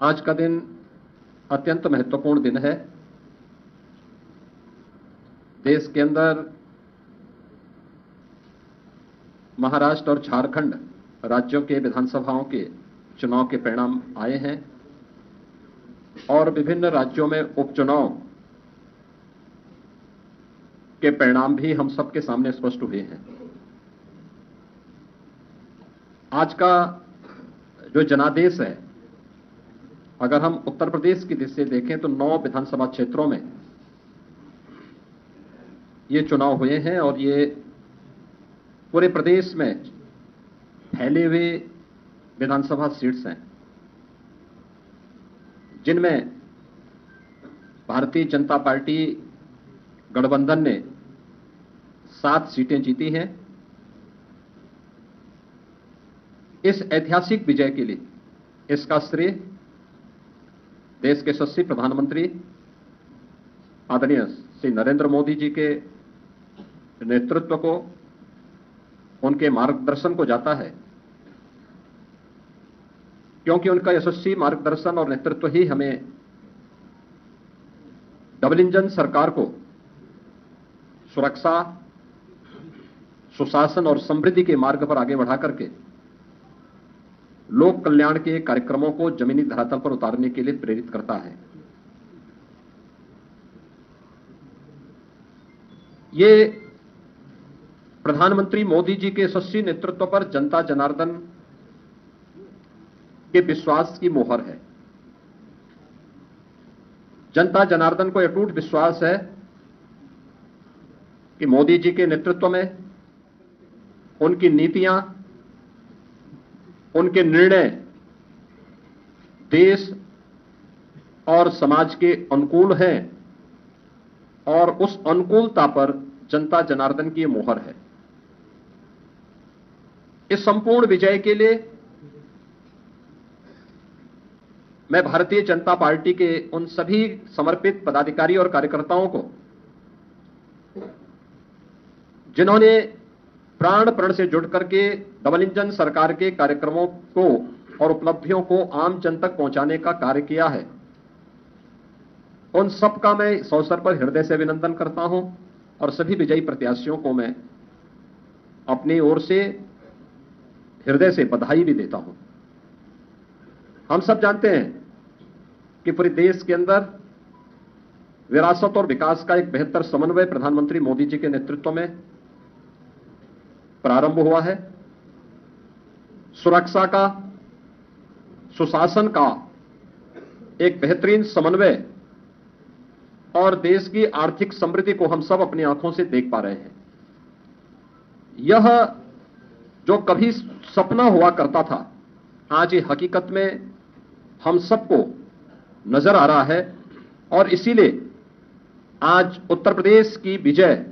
आज का दिन अत्यंत महत्वपूर्ण दिन है। देश के अंदर महाराष्ट्र और झारखंड राज्यों के विधानसभाओं के चुनाव के परिणाम आए हैं और विभिन्न राज्यों में उपचुनाव के परिणाम भी हम सबके सामने स्पष्ट हुए हैं। आज का जो जनादेश है, अगर हम उत्तर प्रदेश की दृष्टि से देखें तो 9 विधानसभा क्षेत्रों में ये चुनाव हुए हैं और ये पूरे प्रदेश में फैले हुए विधानसभा सीट्स हैं, जिनमें भारतीय जनता पार्टी गठबंधन ने 7 सीटें जीती हैं। इस ऐतिहासिक विजय के लिए इसका श्रेय देश के यशस्वी प्रधानमंत्री आदरणीय श्री नरेंद्र मोदी जी के नेतृत्व को, उनके मार्गदर्शन को जाता है, क्योंकि उनका यशस्वी मार्गदर्शन और नेतृत्व ही हमें डबल इंजन सरकार को सुरक्षा, सुशासन और समृद्धि के मार्ग पर आगे बढ़ा करके लोक कल्याण के कार्यक्रमों को जमीनी धरातल पर उतारने के लिए प्रेरित करता है। ये प्रधानमंत्री मोदी जी के यशस्वी नेतृत्व पर जनता जनार्दन के विश्वास की मोहर है। जनता जनार्दन को अटूट विश्वास है कि मोदी जी के नेतृत्व में उनकी नीतियां, उनके निर्णय देश और समाज के अनुकूल हैं और उस अनुकूलता पर जनता जनार्दन की मोहर है। इस संपूर्ण विजय के लिए मैं भारतीय जनता पार्टी के उन सभी समर्पित पदाधिकारी और कार्यकर्ताओं को, जिन्होंने प्राण प्रण से जुड़ करके डबल इंजन सरकार के कार्यक्रमों को और उपलब्धियों को आम जन तक पहुंचाने का कार्य किया है, उन सबका मैं इस अवसर पर हृदय से अभिनंदन करता हूं और सभी विजयी प्रत्याशियों को मैं अपनी ओर से हृदय से बधाई भी देता हूं। हम सब जानते हैं कि पूरे देश के अंदर विरासत और विकास का एक बेहतर समन्वय प्रधानमंत्री मोदी जी के नेतृत्व में प्रारंभ हुआ है। सुरक्षा का, सुशासन का एक बेहतरीन समन्वय और देश की आर्थिक समृद्धि को हम सब अपनी आंखों से देख पा रहे हैं। यह जो कभी सपना हुआ करता था, आज ये हकीकत में हम सबको नजर आ रहा है और इसीलिए आज उत्तर प्रदेश की विजय,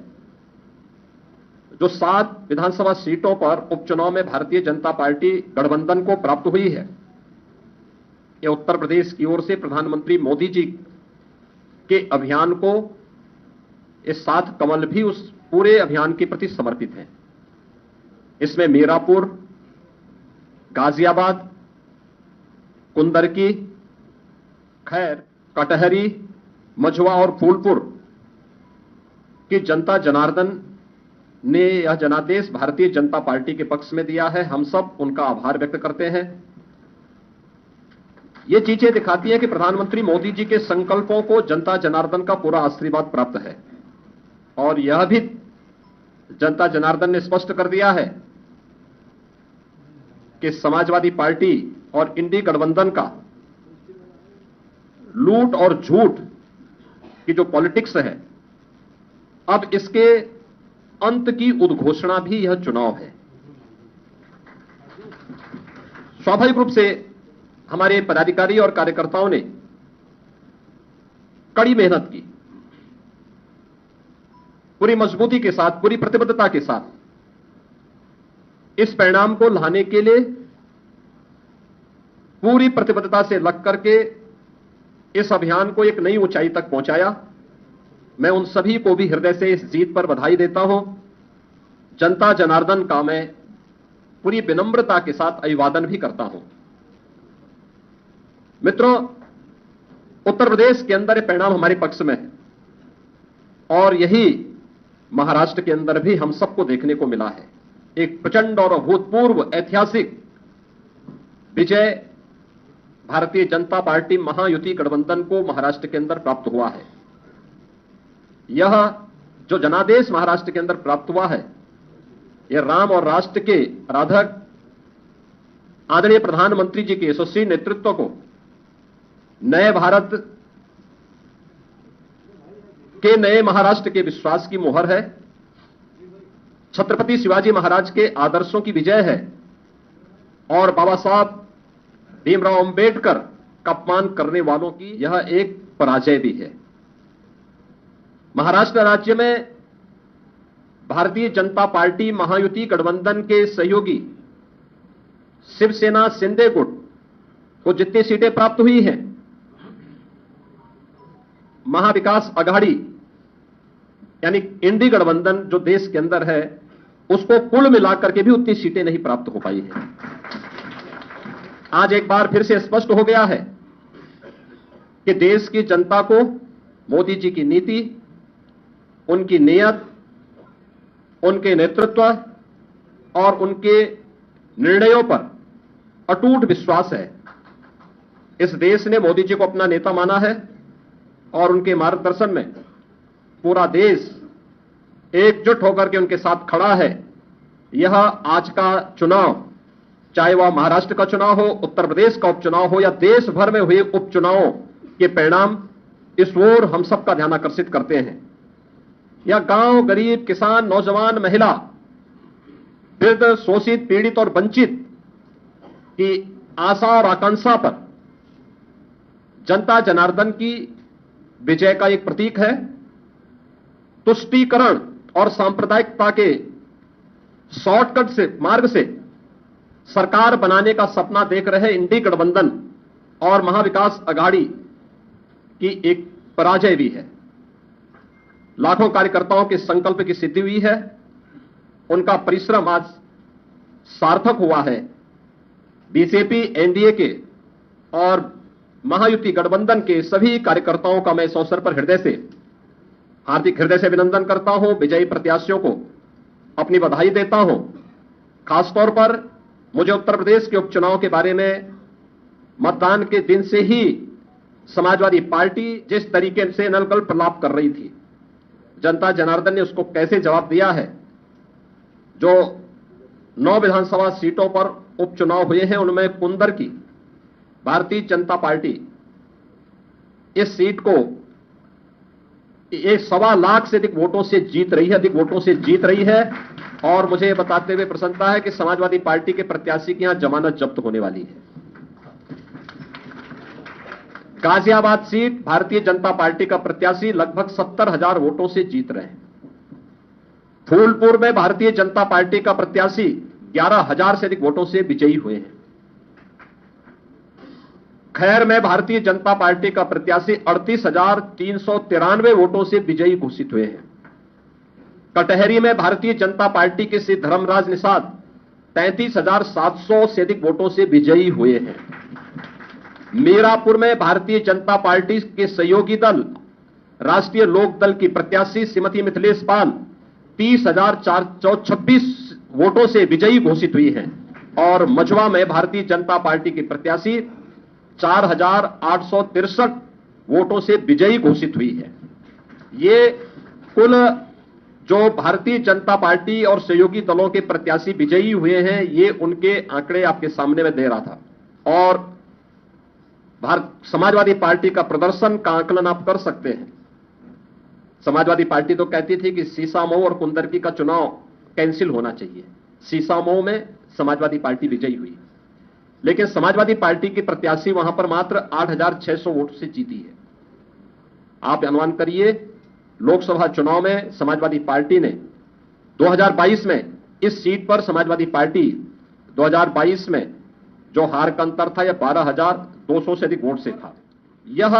जो 7 विधानसभा सीटों पर उपचुनाव में भारतीय जनता पार्टी गठबंधन को प्राप्त हुई है, यह उत्तर प्रदेश की ओर से प्रधानमंत्री मोदी जी के अभियान को, इस 7 कमल भी उस पूरे अभियान के प्रति समर्पित हैं। इसमें मीरापुर, गाजियाबाद, कुंदरकी, खैर, कटहरी, मझवा और फूलपुर की जनता जनार्दन ने यह जनादेश भारतीय जनता पार्टी के पक्ष में दिया है। हम सब उनका आभार व्यक्त करते हैं। ये चीजें दिखाती हैं कि प्रधानमंत्री मोदी जी के संकल्पों को जनता जनार्दन का पूरा आशीर्वाद प्राप्त है और यह भी जनता जनार्दन ने स्पष्ट कर दिया है कि समाजवादी पार्टी और इंडी गठबंधन का लूट और झूठ की जो पॉलिटिक्स है, अब इसके अंत की उद्घोषणा भी यह चुनाव है। स्वाभाविक रूप से हमारे पदाधिकारी और कार्यकर्ताओं ने कड़ी मेहनत की, पूरी मजबूती के साथ, पूरी प्रतिबद्धता के साथ इस परिणाम को लाने के लिए पूरी प्रतिबद्धता से लग करके इस अभियान को एक नई ऊंचाई तक पहुंचाया। मैं उन सभी को भी हृदय से इस जीत पर बधाई देता हूं। जनता जनार्दन का मैं पूरी विनम्रता के साथ अभिवादन भी करता हूं। मित्रों, उत्तर प्रदेश के अंदर ये परिणाम हमारे पक्ष में है और यही महाराष्ट्र के अंदर भी हम सबको देखने को मिला है। एक प्रचंड और अभूतपूर्व ऐतिहासिक विजय भारतीय जनता पार्टी महायुति गठबंधन को महाराष्ट्र के अंदर प्राप्त हुआ है। यह जो जनादेश महाराष्ट्र के अंदर प्राप्त हुआ है, यह राम और राष्ट्र के आराधक आदरणीय प्रधानमंत्री जी के यशस्वी नेतृत्व को नए भारत के नए महाराष्ट्र के विश्वास की मोहर है। छत्रपति शिवाजी महाराज के आदर्शों की विजय है और बाबा साहब भीमराव अंबेडकर का अपमान करने वालों की यह एक पराजय भी है। महाराष्ट्र राज्य में भारतीय जनता पार्टी महायुति गठबंधन के सहयोगी शिवसेना शिंदे गुट को जितनी सीटें प्राप्त हुई हैं, महाविकास आघाड़ी यानी इंडी गठबंधन जो देश के अंदर है, उसको कुल मिलाकर के भी उतनी सीटें नहीं प्राप्त हो पाई हैं। आज एक बार फिर से स्पष्ट हो गया है कि देश की जनता को मोदी जी की नीति, उनकी नीयत, उनके नेतृत्व और उनके निर्णयों पर अटूट विश्वास है। इस देश ने मोदी जी को अपना नेता माना है और उनके मार्गदर्शन में पूरा देश एकजुट होकर के उनके साथ खड़ा है। यह आज का चुनाव, चाहे वह महाराष्ट्र का चुनाव हो, उत्तर प्रदेश का उपचुनाव हो या देश भर में हुए उपचुनावों के परिणाम इस ओर हम सबका ध्यान आकर्षित करते हैं। यह गांव, गरीब, किसान, नौजवान, महिला, वृद्ध, शोषित, पीड़ित और वंचित की आशा और आकांक्षा पर जनता जनार्दन की विजय का एक प्रतीक है। तुष्टीकरण और सांप्रदायिकता के शॉर्टकट से मार्ग से सरकार बनाने का सपना देख रहे इंडी गठबंधन और महाविकास आघाड़ी की एक पराजय भी है। लाखों कार्यकर्ताओं के संकल्प की सिद्धि हुई है। उनका परिश्रम आज सार्थक हुआ है। बीजेपी, एनडीए के और महायुति गठबंधन के सभी कार्यकर्ताओं का मैं इस अवसर पर हार्दिक हृदय से अभिनंदन करता हूं। विजयी प्रत्याशियों को अपनी बधाई देता हूं। खासतौर पर मुझे उत्तर प्रदेश के उपचुनाव के बारे में मतदान के दिन से ही समाजवादी पार्टी जिस तरीके से नलकल प्रलाप कर रही थी, जनता जनार्दन ने उसको कैसे जवाब दिया है। जो 9 विधानसभा सीटों पर उपचुनाव हुए हैं, उनमें कुंदर की भारतीय जनता पार्टी इस सीट को 1.25 लाख से अधिक वोटों से जीत रही है और मुझे यह बताते हुए प्रसन्नता है कि समाजवादी पार्टी के प्रत्याशी की यहां जमानत जब्त होने वाली है। गाजियाबाद सीट भारतीय जनता पार्टी का प्रत्याशी लगभग 70,000 वोटों से जीत रहे हैं। फूलपुर में भारतीय जनता पार्टी का प्रत्याशी 11,000 से अधिक वोटों से विजयी हुए हैं। खैर में भारतीय जनता पार्टी का प्रत्याशी 38,393 वोटों से विजयी घोषित हुए हैं। कटहरी में भारतीय जनता पार्टी के श्री धर्मराज निषाद 33,700 से अधिक वोटों से विजयी हुए हैं। मीरापुर में भारतीय जनता पार्टी के सहयोगी दल राष्ट्रीय लोक दल की प्रत्याशी श्रीमती मिथिलेश पाल 30,426 वोटों से विजयी घोषित हुई हैं और मझवा में भारतीय जनता पार्टी की प्रत्याशी 4,863 वोटों से विजयी घोषित हुई है। ये कुल जो भारतीय जनता पार्टी और सहयोगी दलों के प्रत्याशी विजयी हुए हैं, ये उनके आंकड़े आपके सामने में दे रहा था। और समाजवादी पार्टी का प्रदर्शन का आकलन आप कर सकते हैं। समाजवादी पार्टी तो कहती थी कि सीसामऊ और कुंदरकी का चुनाव कैंसिल होना चाहिए। सीसामऊ में समाजवादी पार्टी विजयी हुई, लेकिन समाजवादी पार्टी की प्रत्याशी वहां पर मात्र 8,600 वोट से जीती है। आप अनुमान करिए, लोकसभा चुनाव में समाजवादी पार्टी ने 2022 में इस सीट पर समाजवादी पार्टी 2022 में जो हार का अंतर था यह 12,200 से अधिक वोट से था। यह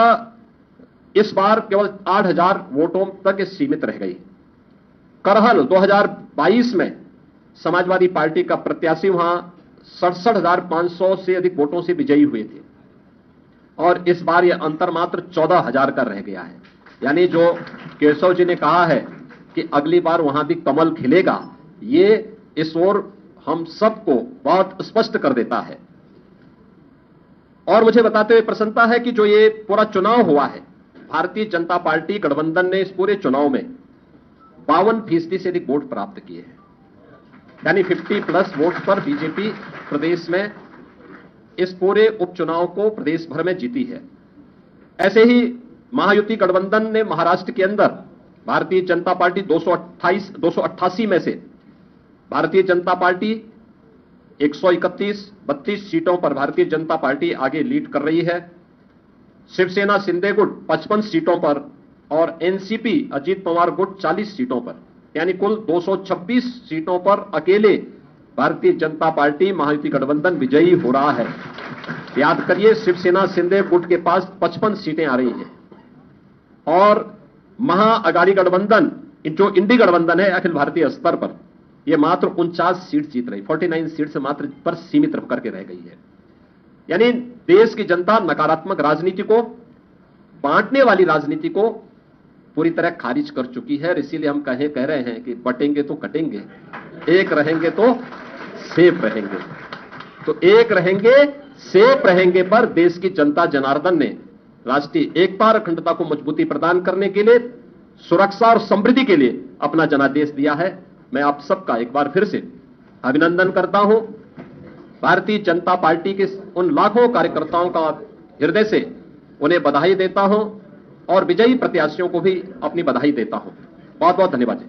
इस बार केवल 8,000 वोटों तक सीमित रह गई। करहल 2022 में समाजवादी पार्टी का प्रत्याशी वहां 67,500 से अधिक वोटों से विजयी हुए थे। और इस बार यह अंतर मात्र 14,000 का रह गया है। यानी जो केशव जी ने कहा है कि अगली बार वहां भी कमल खिलेगा, ये इस ओर हम सबको बहुत स्पष्ट कर देता है। और मुझे बताते हुए प्रसन्नता है कि जो ये पूरा चुनाव हुआ है, भारतीय जनता पार्टी गठबंधन ने इस पूरे चुनाव में 52% से अधिक वोट प्राप्त किए हैं। यानी 50+ वोट पर बीजेपी प्रदेश में इस पूरे उपचुनाव को प्रदेश भर में जीती है। ऐसे ही महायुति गठबंधन ने महाराष्ट्र के अंदर भारतीय जनता पार्टी 288 में से भारतीय जनता पार्टी 131-32 सीटों पर भारतीय जनता पार्टी आगे लीड कर रही है। शिवसेना शिंदे गुट 55 सीटों पर और एनसीपी अजीत पवार गुट 40 सीटों पर, यानी कुल 226 सीटों पर अकेले भारतीय जनता पार्टी महायुति गठबंधन विजयी हो रहा है। याद करिए, शिवसेना शिंदे गुट के पास 55 सीटें आ रही हैं और महाअघाड़ी गठबंधन जो इंडी गठबंधन है अखिल भारतीय स्तर पर, यह मात्र 49 सीट जीत रही, 49 सीट से मात्र पर सीमित रह करके रह गई है। यानी देश की जनता नकारात्मक राजनीति को, बांटने वाली राजनीति को पूरी तरह खारिज कर चुकी है। और इसीलिए हम कह रहे हैं कि बटेंगे तो कटेंगे, एक रहेंगे तो सेफ रहेंगे। तो एक रहेंगे सेफ रहेंगे पर देश की जनता जनार्दन ने राष्ट्रीय एकता और अखंडता को मजबूती प्रदान करने के लिए, सुरक्षा और समृद्धि के लिए अपना जनादेश दिया है। मैं आप सबका एक बार फिर से अभिनंदन करता हूं। भारतीय जनता पार्टी के उन लाखों कार्यकर्ताओं का हृदय से उन्हें बधाई देता हूं और विजयी प्रत्याशियों को भी अपनी बधाई देता हूं। बहुत बहुत धन्यवाद जी।